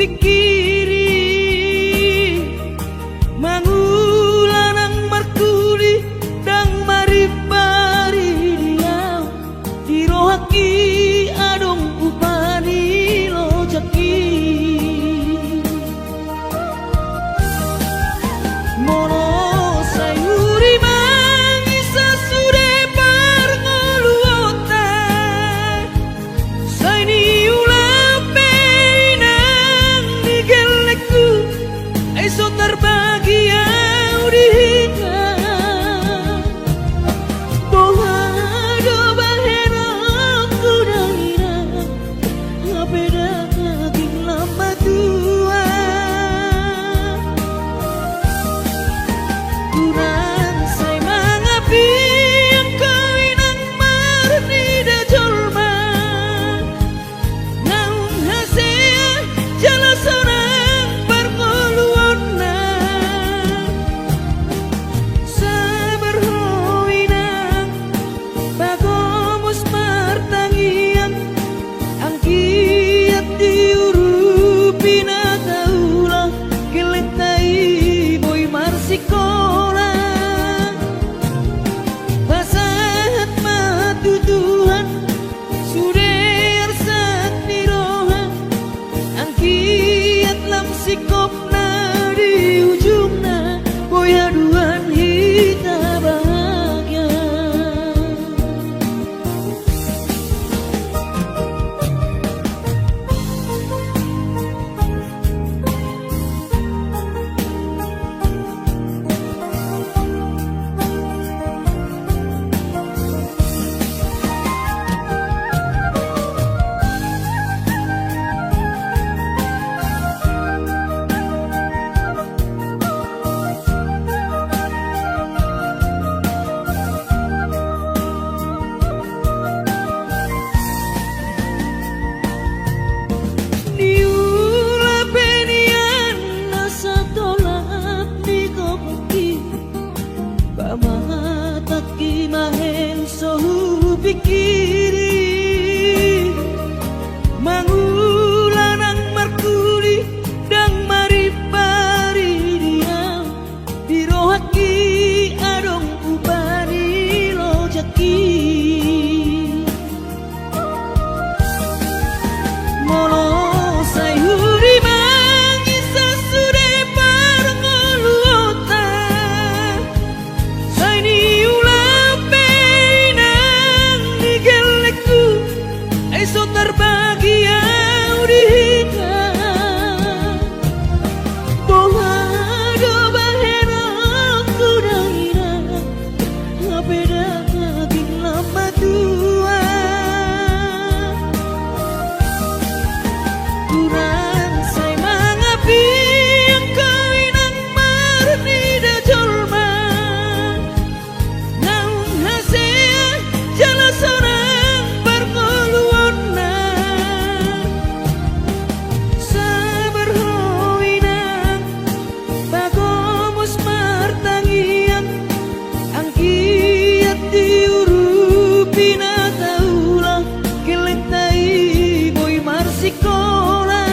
pikiri mangulanang markuri dang maripari dia dirohaki adong upani lojaki mono sayuri mangisa sude parngoluota saini ulape nang digeleku esok terbahagia udihika boha do bahena kudangina ngapeda kaging lama tua kurang say mangapi ang kawinang marni da jolma naung hasea jala sorang parngoluon na sabar hoinang bagomus martangian ang kiat diurupi na taulang kelentai boy marsikola basahat matutuhan suder sat nirohan ang kiat lam sikop na di ujung na boy aduan hita bahagia niula penian nasa tolak ni kopi pamataki mahen sohu pikiri mangulanang markuri dang maripari dia dirohaki adong upani lojaki mono sayuri mangisa sude parngoluota saini ulape nang digeleku esok terbahagia udihika boha do bahena kudangina ngapeda kaging lama tua kurang say mangapi ang kawinang marni da jolma naung hasea jala sorang parngoluon na sabar hoinang bagomus martangian ang kiat diurupi na taulang kelentai boy marsikola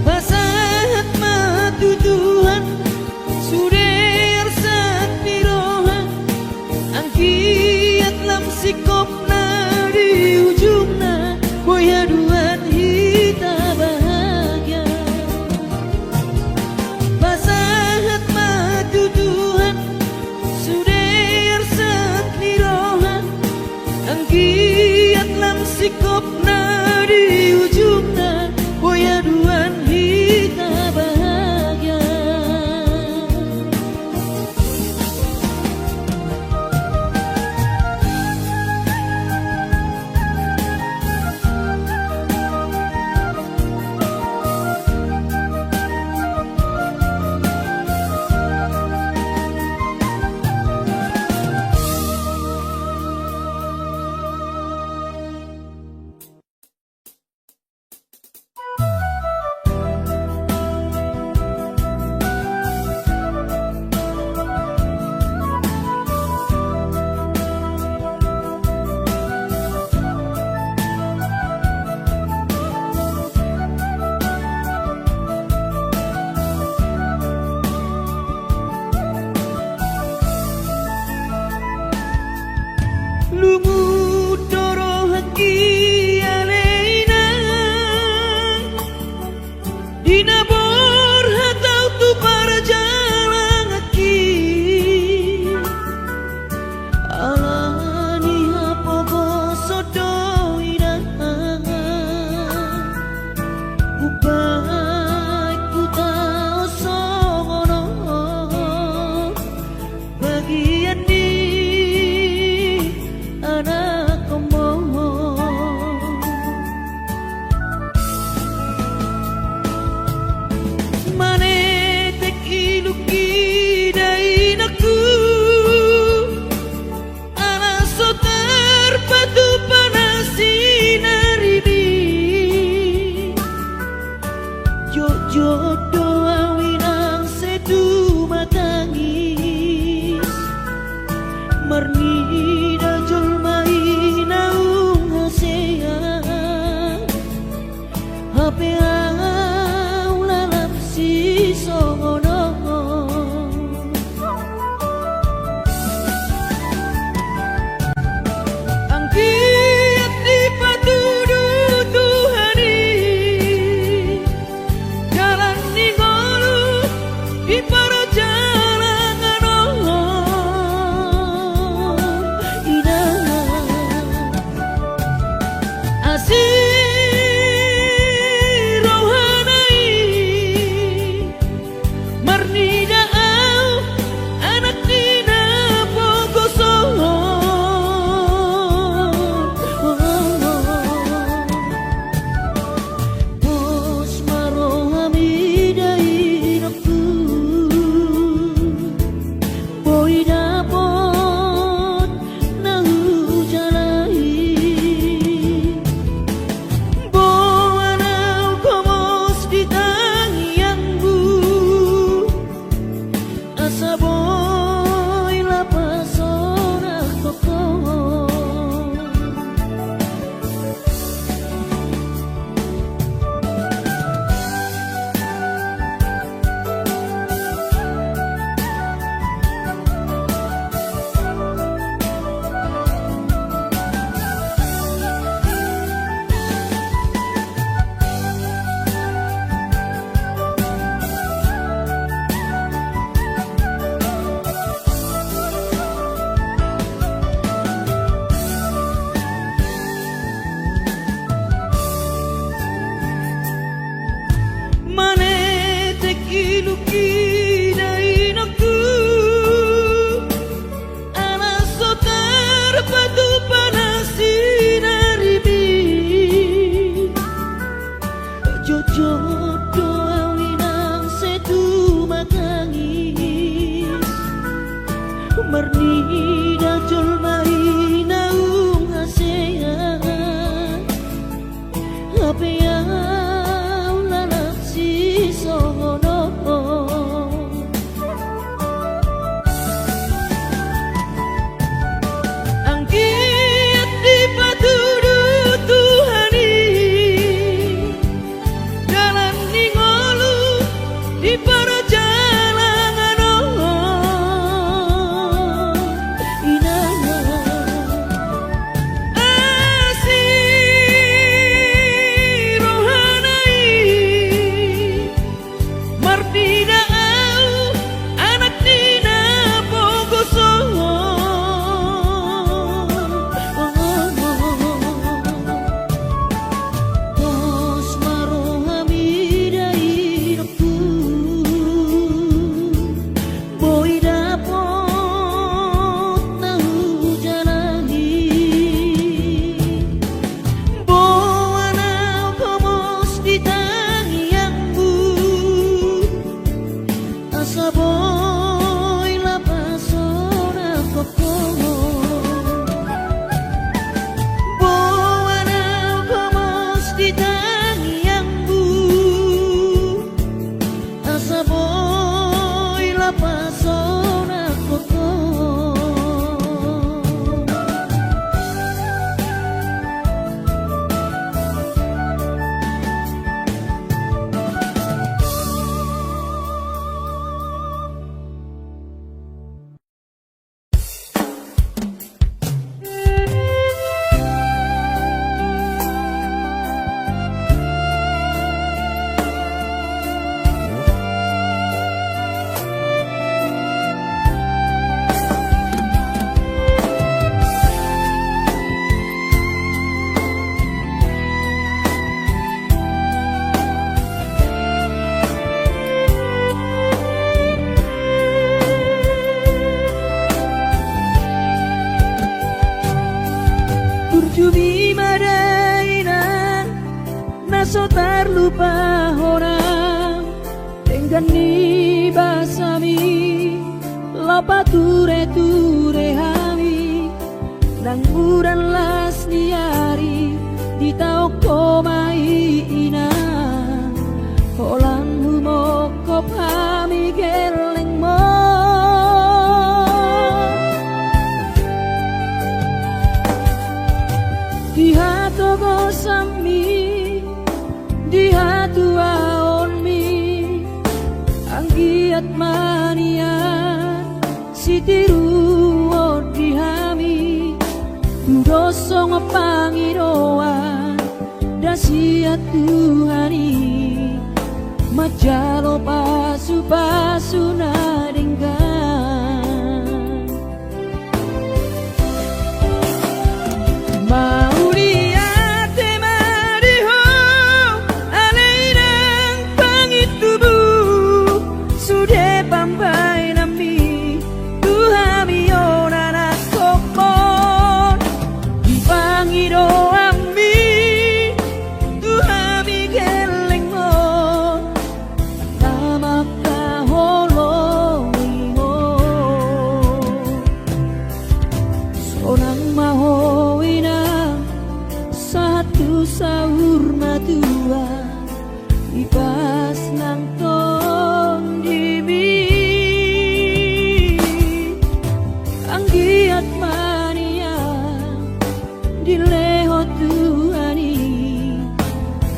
basahat matutuhan suder sat nirohan ang kiat lam sikop na di ujung na boy aduan hita bahagia basahat matutuhan suder sat nirohan ang kiat lam sikop na di ujung na boy aduan hita bahagia Hape au lalap si songono Angkiat di patudu Tuhani Jalan di ngolu di para jalangan Inah Asih rohanai Marnida au anak dina pogoson Bos marohami dainakku Boy dapot nahu jalai Boanau komos di tangiangku Asa boy lapasona koko Mane tekiluki dainakku Ana sotar patu panasi naribi Jojo doa winang setu makangis Merni dajol mai naung hasean Hape au lalap si songono Angkiat di patudu Tuhani Jalan di ngolu di para jalangan Inah Asih rohanai Mardina au anak dina pogoson Bos marohami dainakku Boy dapot nahu jalani Boanau komos di tangiangku Asa boy lapasona koko Boanau komos di tangiangku Asa boy lapasona koko Burjumi madaina naso terlupa orang Dengan ni basami Lapa ture hami Nang uran las niari Di tau komai ina Holang humokop hami geleng mo Di hatogo sami Di anggiat mania sitiru dihami doso ngepangiroan dasia Tuhani majalo pasu-pasu nadenggan mau lihat temadiho alairang pangitubu sudah pampai nami Tuhami onana kopon dipangiro ami Tuhami geleng mo nama kaholoiho sonang mahoina satu sahur matua ibas nang ton dimi anggiat mania dileho Tuhani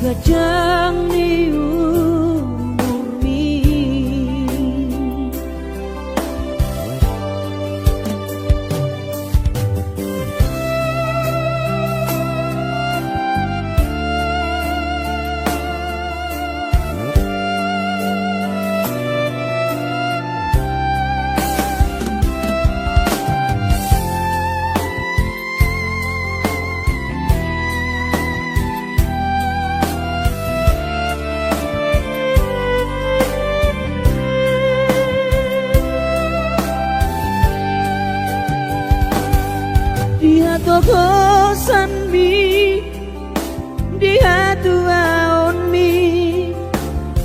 gajang ni umurmi Dia togosan mi dia tuaon mi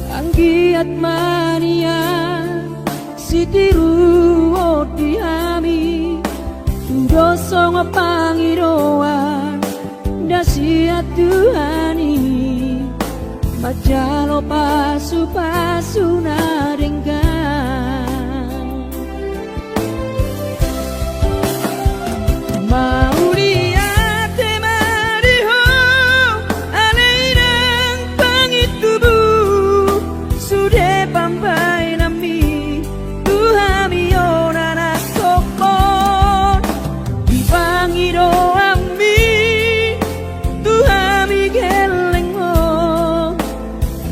anggiat mania sitiru dihami doso ngepangiroan dasia Tuhani majalo pasu-pasu nadenggan mau lihat temadiho alairang pangitubu sudah pampai nami Tuhami onana kopon dipangiro ami Tuhami geleng mo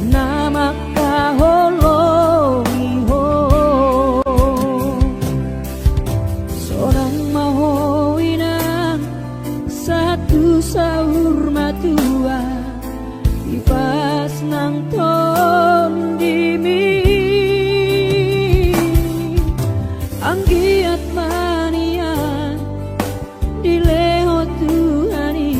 nama kaholoiho sonang mahoinang satu sahur matua ibas nang ton dimi anggiat mania dileho Tuhani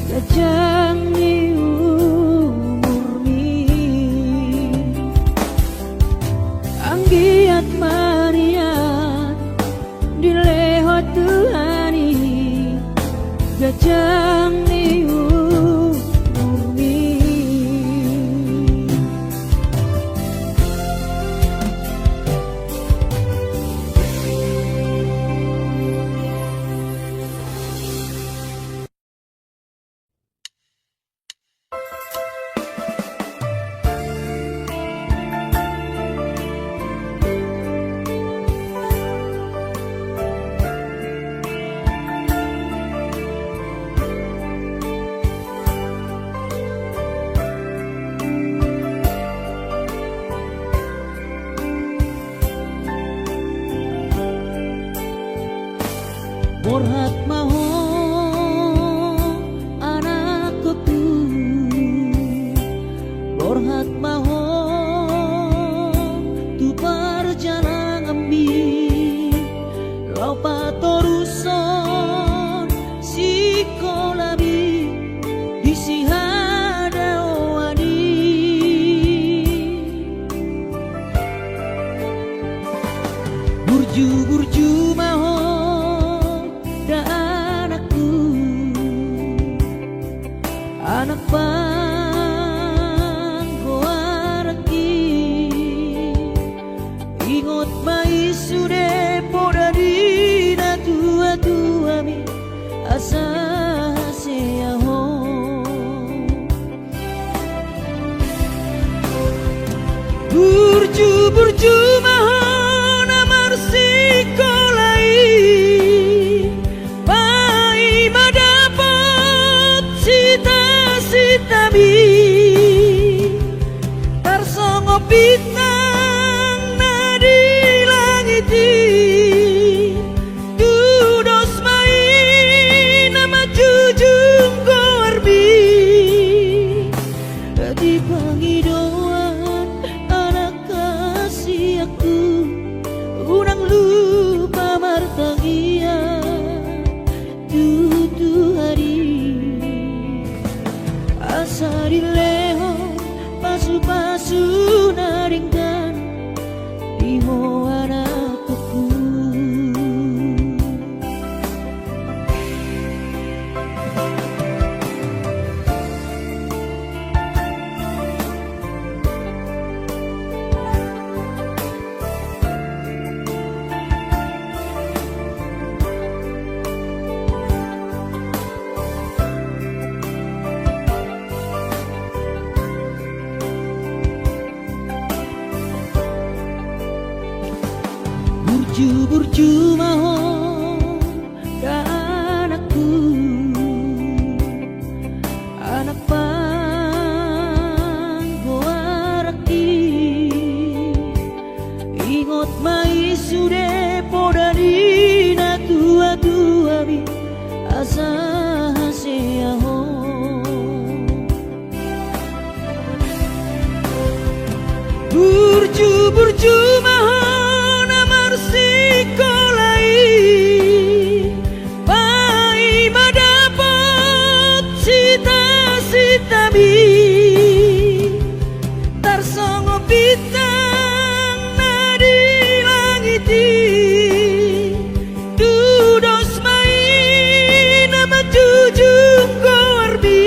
gajang ni umurmi anggiat mania dileho Tuhani gajang ni umurmi Borhat maho anakku Borhat maho tu perjalanan ambi lau patoruson si kolabi isi hada wadi burju maho anak panggoaraki ingot mai sude poda dina tua mi asa seaho Burju-burju mahon amar sikolai pai madapot sita-sitami tarsongo bintang nadi langiti dudos main nama jujung gorbi di pangidauan anak kasih aku unang lupa martangia tutu hari asa dileho pasu-pasu naringkan iho anakku. Burju-burju mahon anakku anak panggoaraki ingot mai sude podadina tua-tua bi asa haseaho burju-burju mahon amar sikolai pai madapot sita-sitami tarsongo bintang nadi langiti dudos main nama jujung gorbi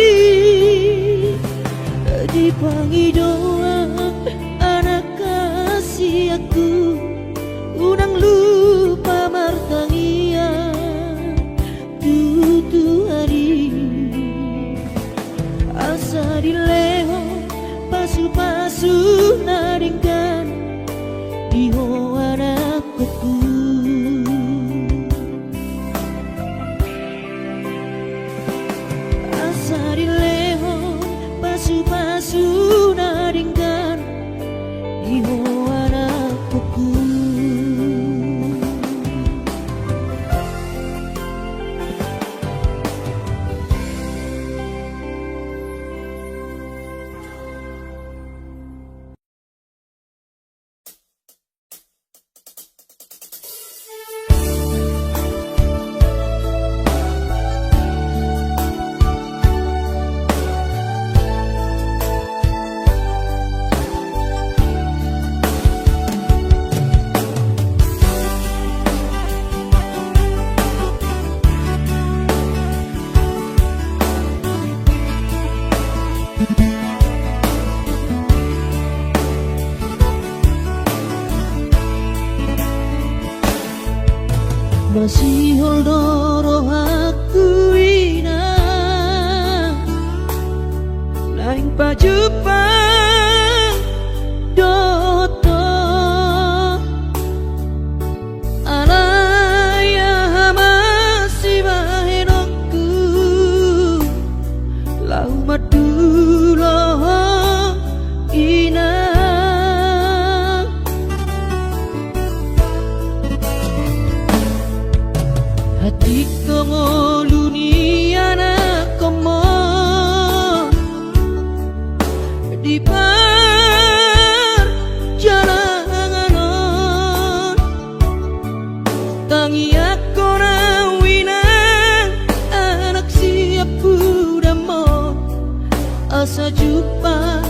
di pangidauan anak kasih aku unang lupa martangia tutu hari asa dileho pasu-pasu naringkan iho anakku. Asa dileho pasu-pasu naringkan iho anakku. Masih holdoro aku ina lain pajupang doto alaya masih bahenokku lau madulo ina hati kongo luniana komo di perjalanan tangi aku rawina anak siap budamo asa jumpa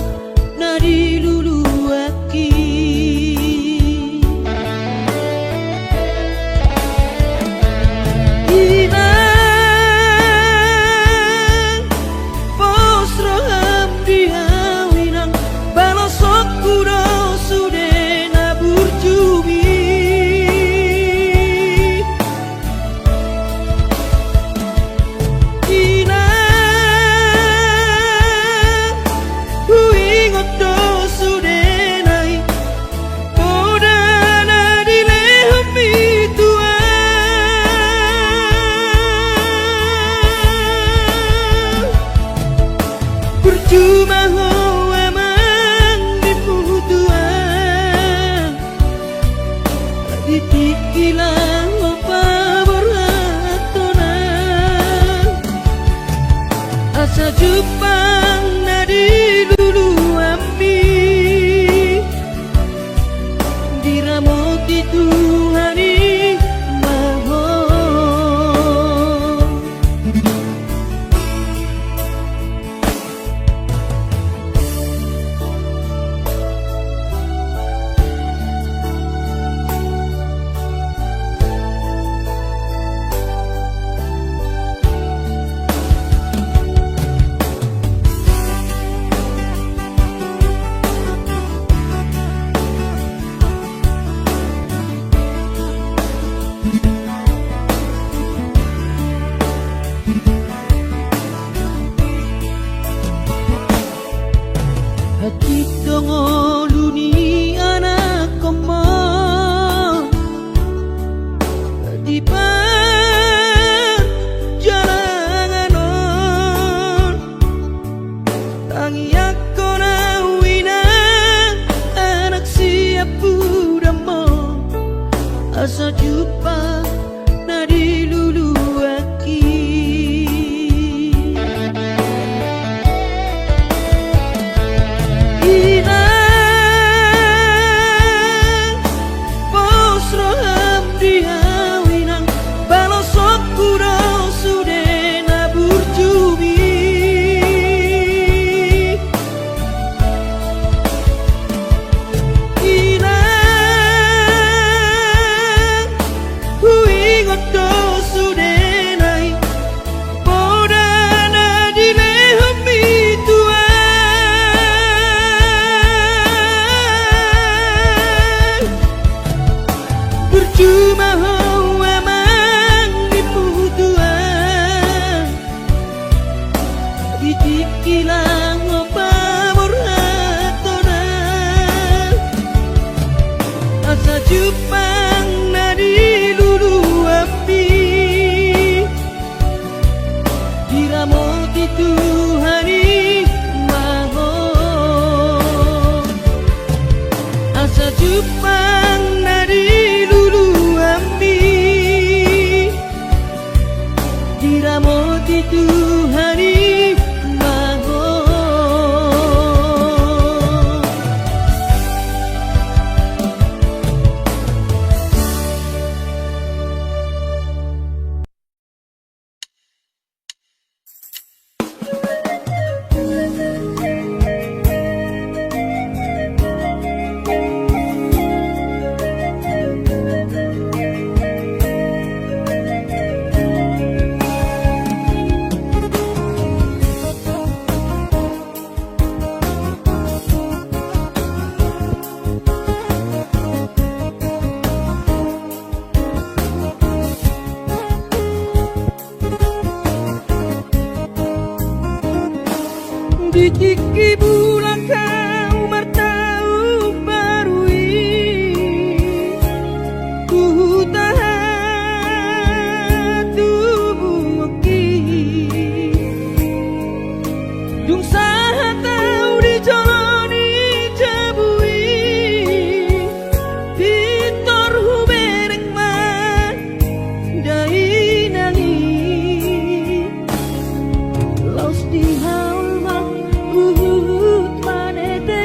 nadi lulu aki sudah Percuma ho emang diputuan ditikilang apa beratona asa Jepang nadi dulu ambi diramoti Tuhani hati dongo dunia anak komo di perjalanan tangi aku nawina anak siap budamo asa jumpa nadi lulu aki Percuma ho emang diputuan ditikilang apa beratona asa Jepang nadi lulu api diramoti Tuhani maho asa Jepang nadi diramoti Tuhani maho ditiki bulan kau bertahun baru ku tahan tubuh dung saha tau dijalani jabui pitor hubereng man dai nangi laus di haul mang manede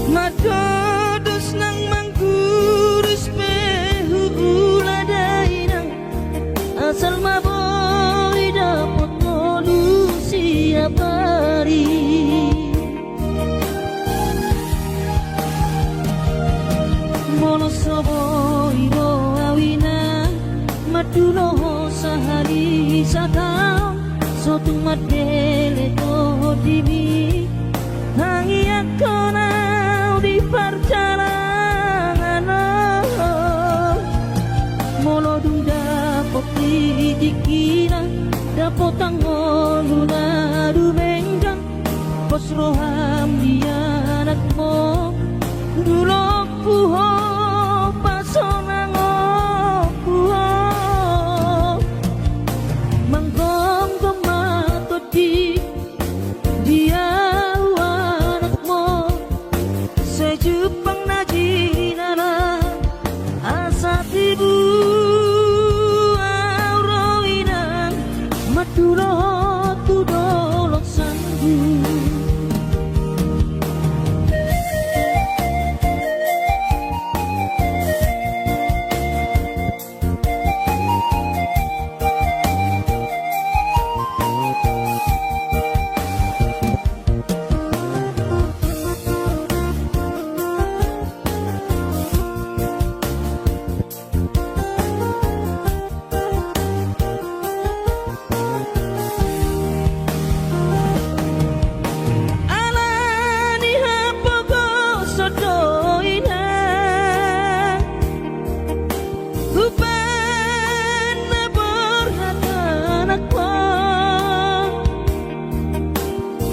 Matodos nang mangkurus pehu uladainang asal maboy dapat ngolu siap hari mono soboy do awina madulo sahari satao sotung madele to dimi hangi akona di perjalanan molo dung dapot dikira dapot angoluna dumenggang pos roham dia anakmo dulok puho pasonango puho manggong gomato di dia Jepang najinara asa tibu auroinan maturo tudolok sanggu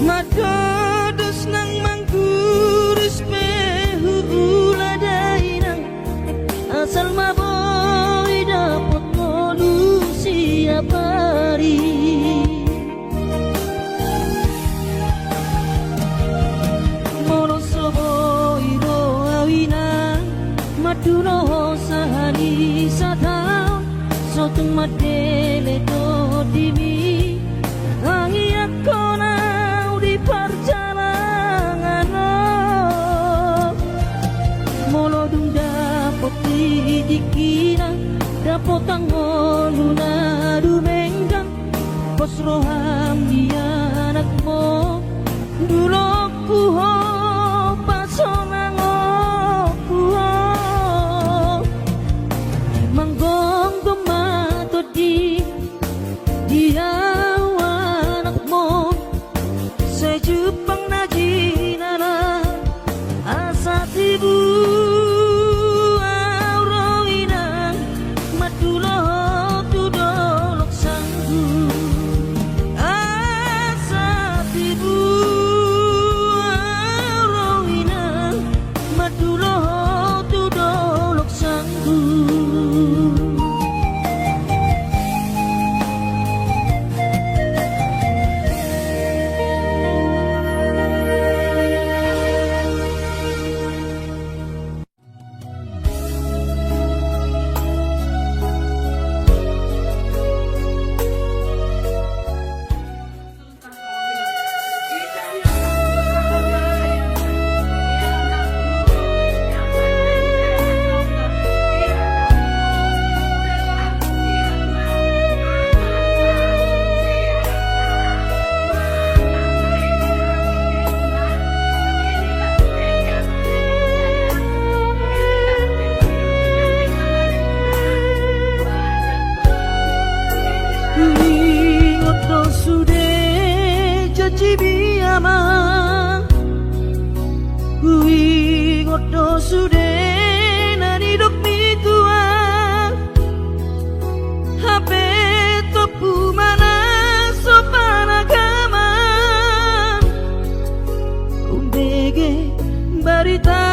Matodos nang mangkurus pehu uladainang asal maboy dapat ngolu siap hari mono soboy do awina madulo sahari satao sotung madele to dimi hangi akona perjalanan molo dung dapot dikira dapot angoluna dumenggang pos roham dia anakmo dulok puho pasonango puho manggong gomato di dia Jepang najinara asa tibu auroinan matulo tudolok sanggu asa tibu auroinan matulo tudolok sanggu Ngoto sude nani dok mi tua hape topu mana sopan agama undege barita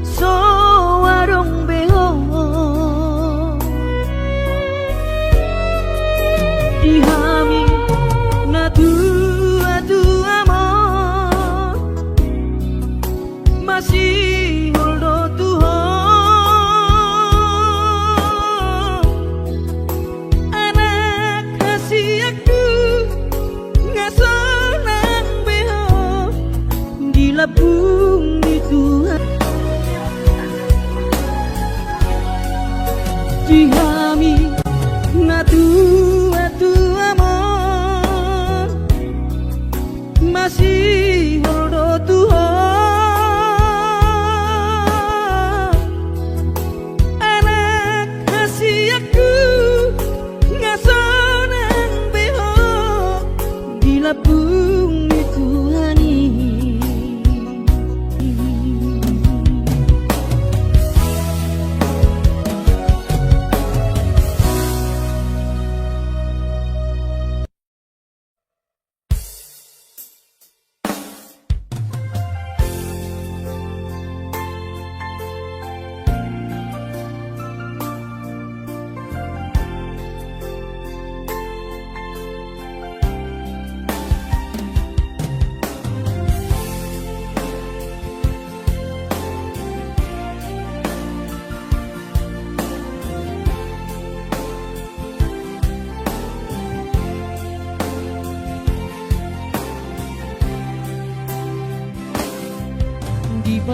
so warung beho dihami na tua tua masih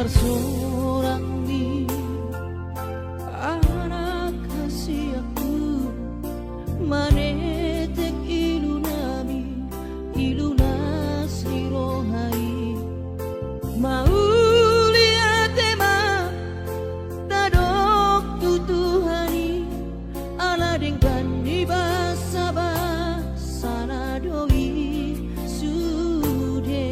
Parsorang anak kasih aku manetek ilunas hirohai mauliatema tadok tutuhani ala dengkan di basaba sana doi sude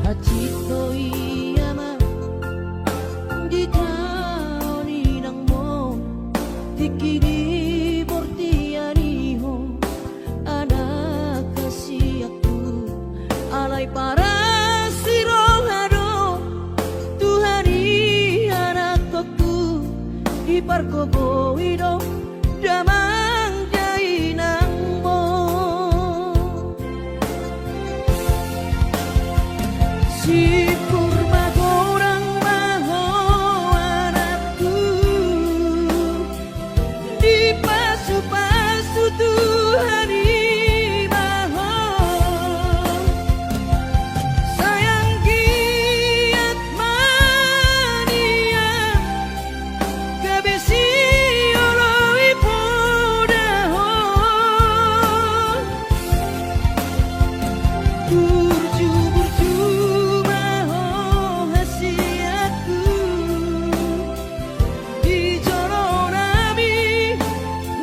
hachito iyama di taoni nang mo tikidi bortianiho anak kasih aku alay para sirohado Tuhani anak aku di parkobo ido damang jainang mo si purma gorang maho anakku di pasu-pasu Tuhani maho sayang giat mania kabesi oloi podaho burju maho hasiatku di joronami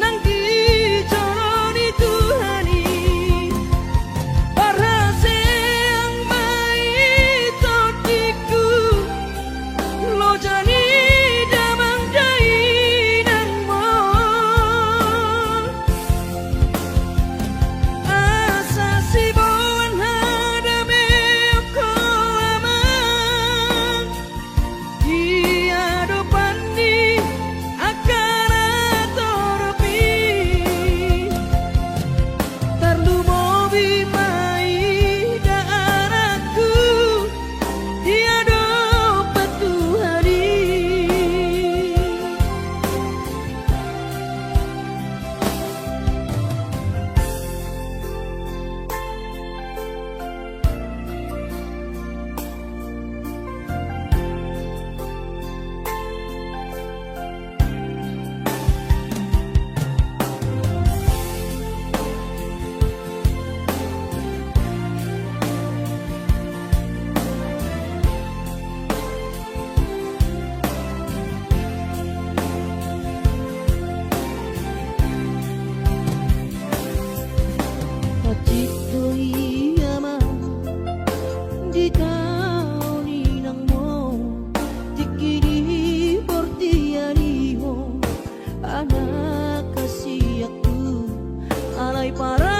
nang di joroni Tuhani parase ang maitotiku lo jani damang jainang mo asa sibuan hadame ko amang dia dopandi akan atoropi tarlu mobi mai daaraku dia dopat Tuhani hachito iyama di taoni nang mo tikidi bortianiho anak kasih aku alay para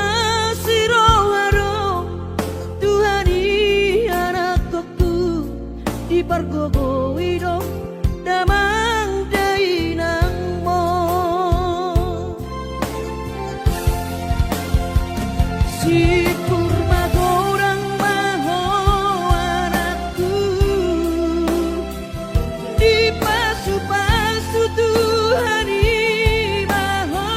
sirohado Tuhani anak aku di pargogo ido damang jainang mo si purma gorang maho anakku di pasu-pasu Tuhani maho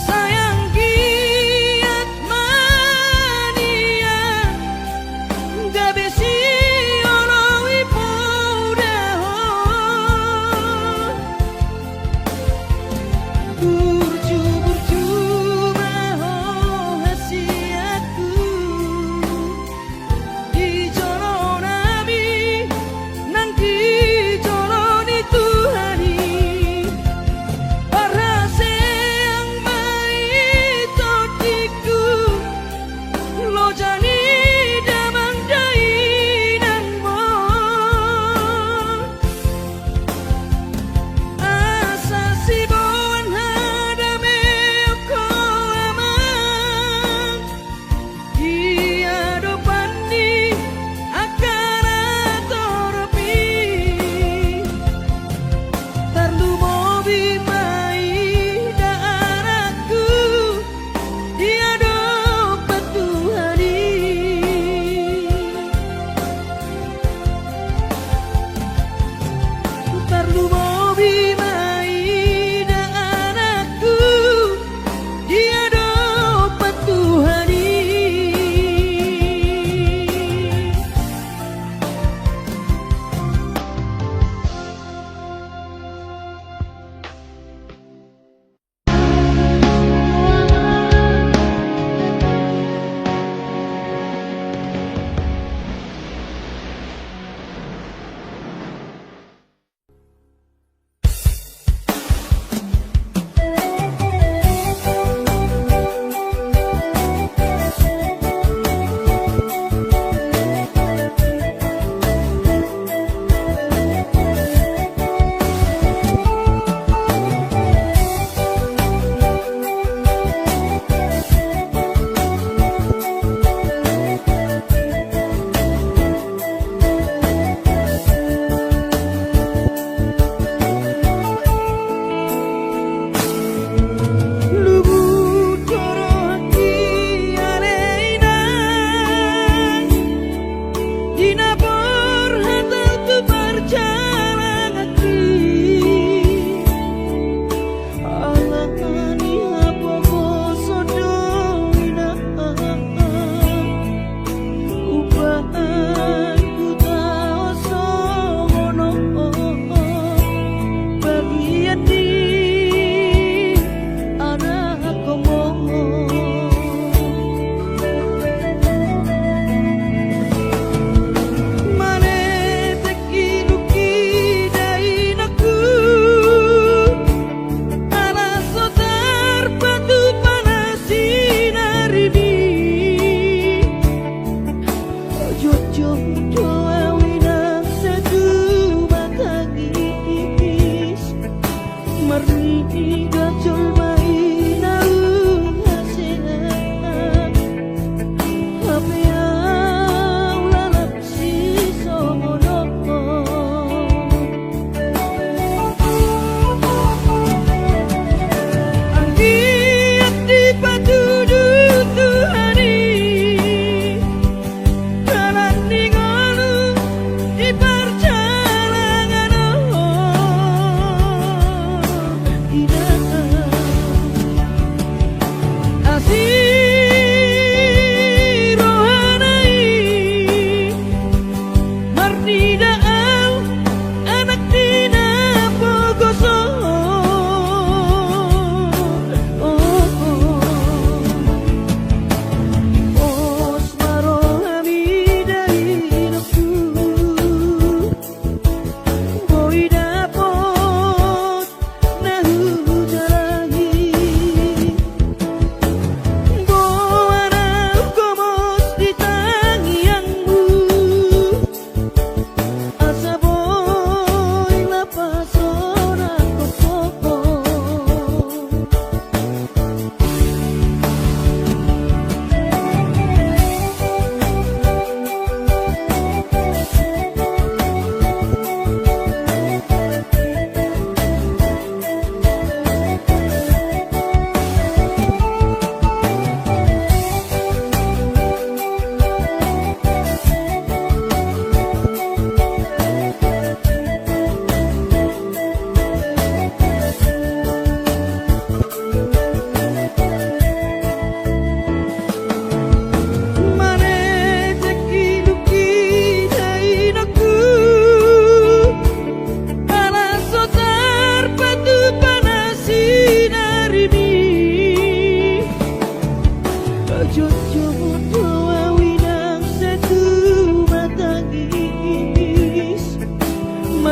sayang giat mania gabesi oloi podaho burju maho hasiatku di joronami nang di joroni Tuhani parase ang maitotiku lo jani damang jainang mo asa sibuan hadame ko amang dia dopandi akan atoropi tarlu mobi mai daaraku dia dopat Tuhani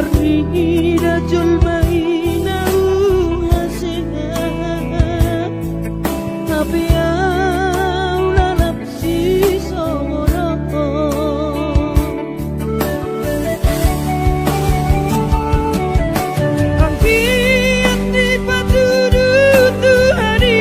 warni rajul maina hasina tapi aula nafsi soro Angkiat di patudu Tuhari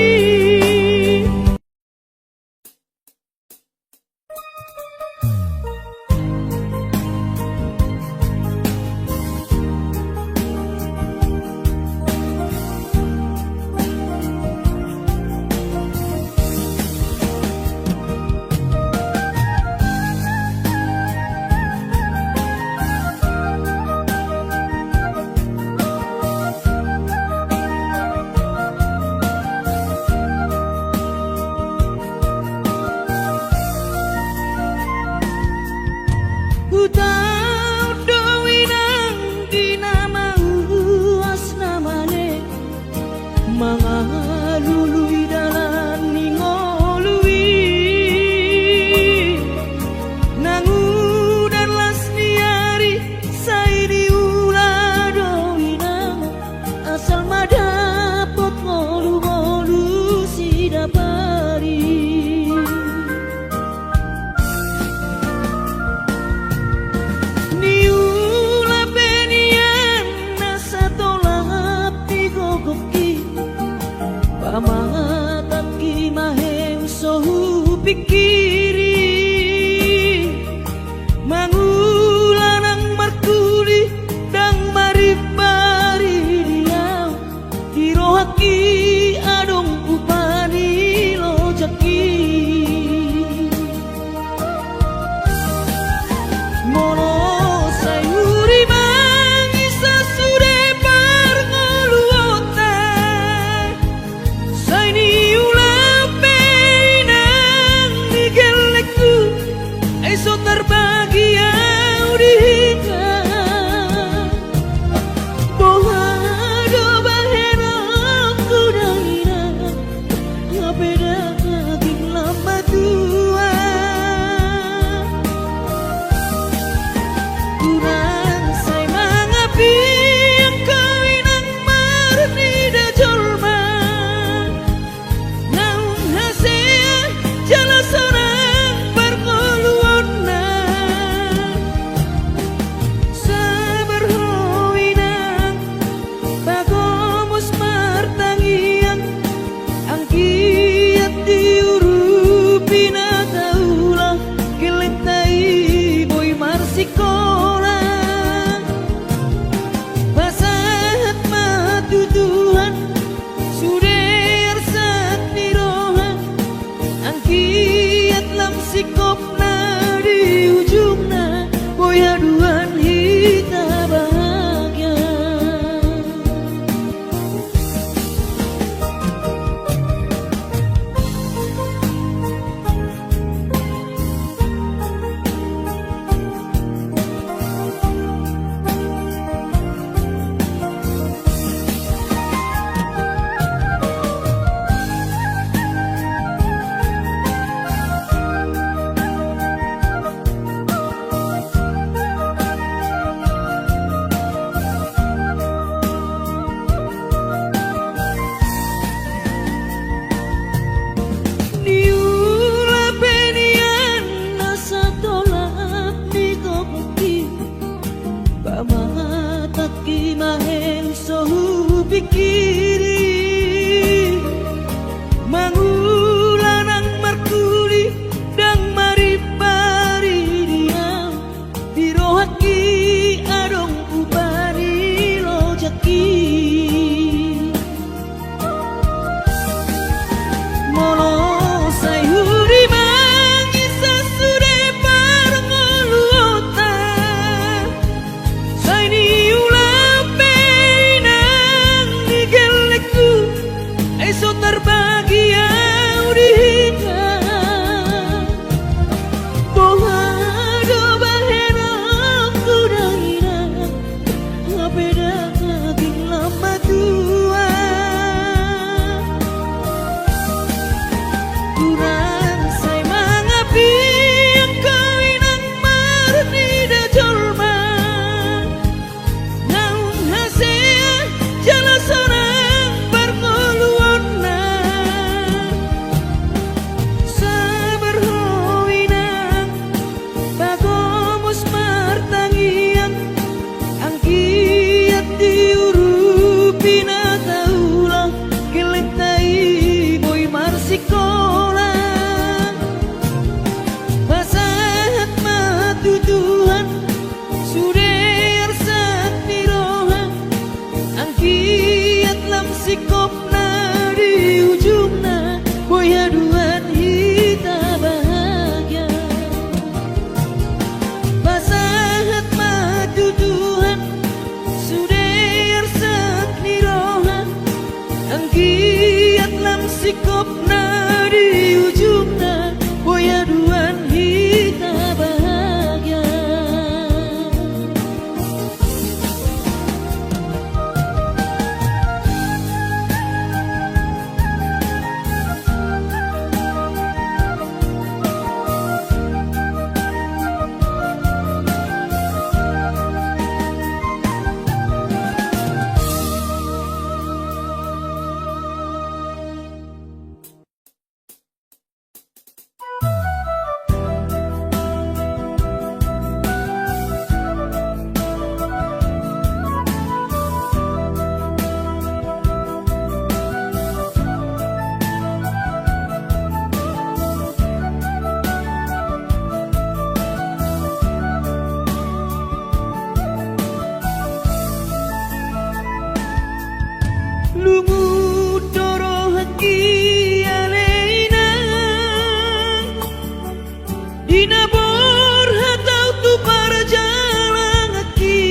Inabor hatau tu parjalang aki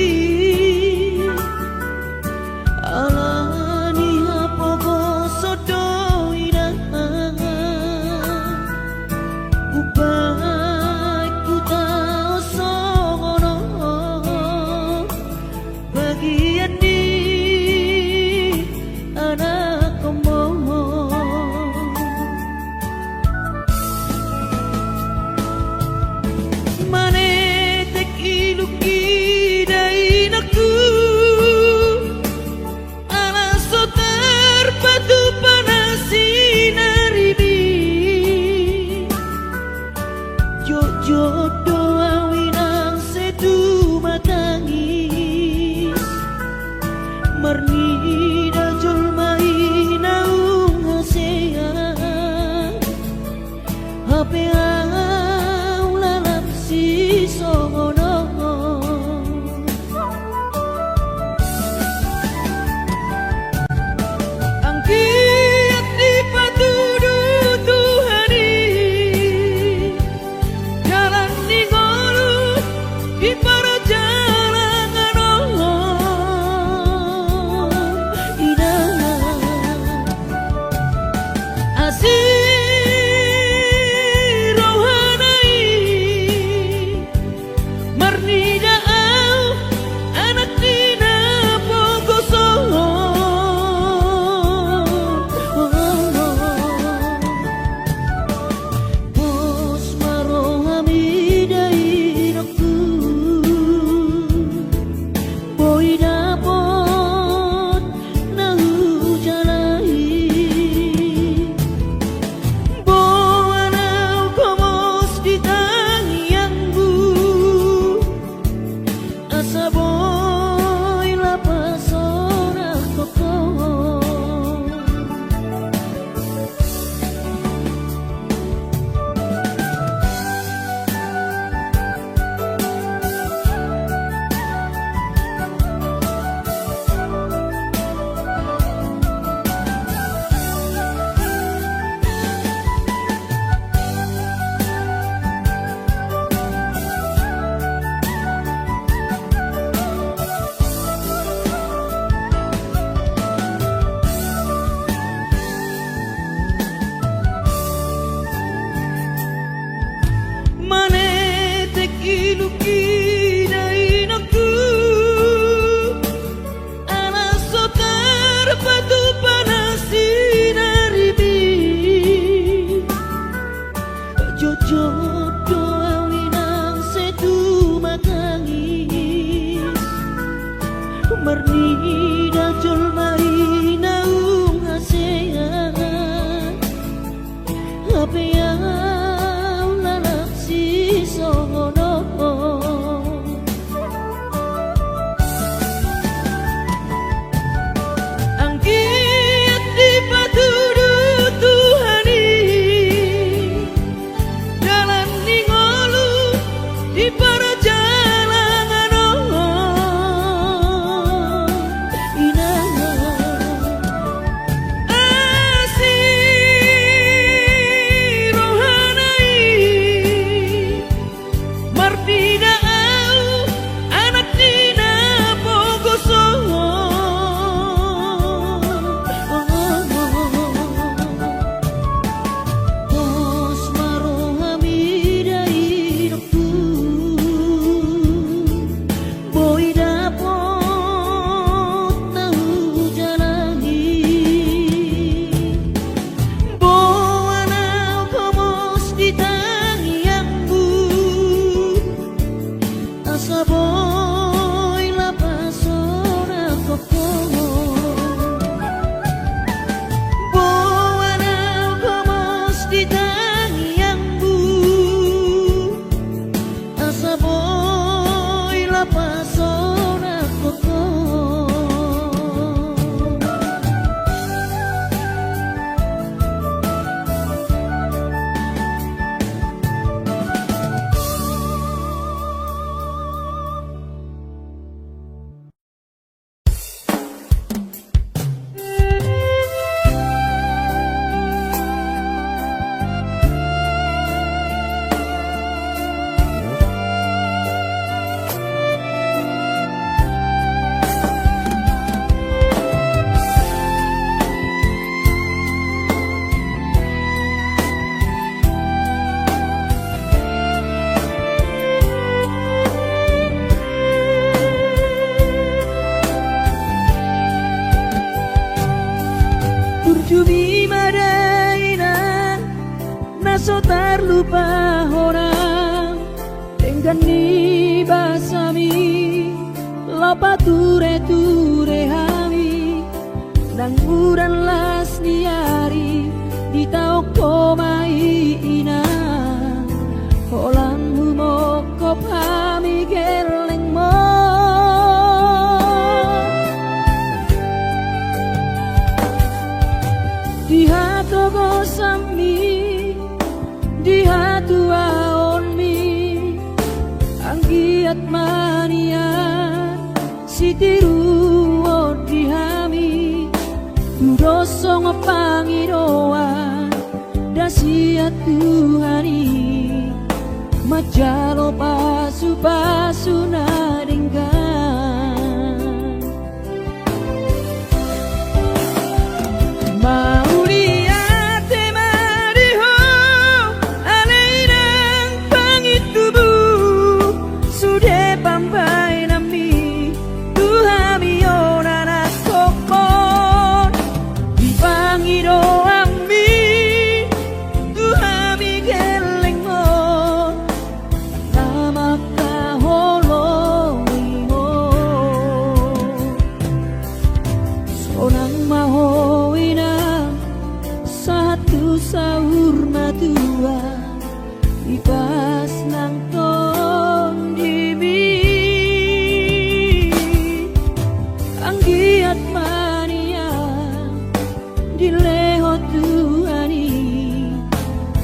alani hapogo sodo ina upai ku tau songono bagian di anak komo manetek iluki dainaku alaso terpadu panasi naribi jojo awinang sedu matangis marnida julmai naung hasean hape au lalap si songono ang kiat di patudu Tuhani jalan ni ngolu di parajalangan ina asih rohanai marnida au anak dina pogoso bos marohami dainaku boy dapot nahu jalai boanau komos di tangiangmu asa boy lapas orang koko manetek iluki dainaku alaso terpadu panasi naribi jojo awinang sedu matangis marnida julmai naung hasean hape au lalap si songono so terlupa orang dengan ni basami lopa ture hami nang uran las niari di tau komai ina holang humo kop hami geleng mo di hatu gosami di hatu aonmi anggiat mania sitiru di hami dosong pangiroan dasia Tuhani majalo pasu nadinggan mauliate mariho aleinang pangitubu sude pampai nami Tuhami onana kopon di pangiro ami Tuhami geleng mo nama kaholoi mo sonang mahoina satu sahur matua ipas nang ton dibi anggiat mania dileho Tuhani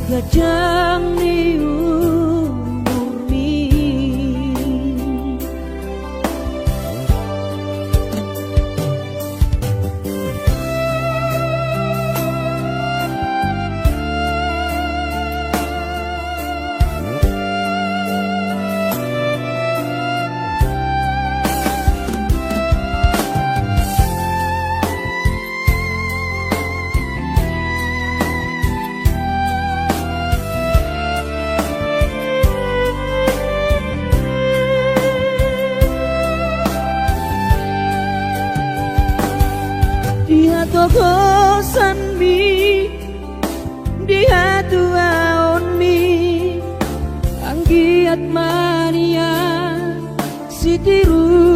gajang ni umurmi dia togosan mi dia tuaon mi anggiat mania sitiru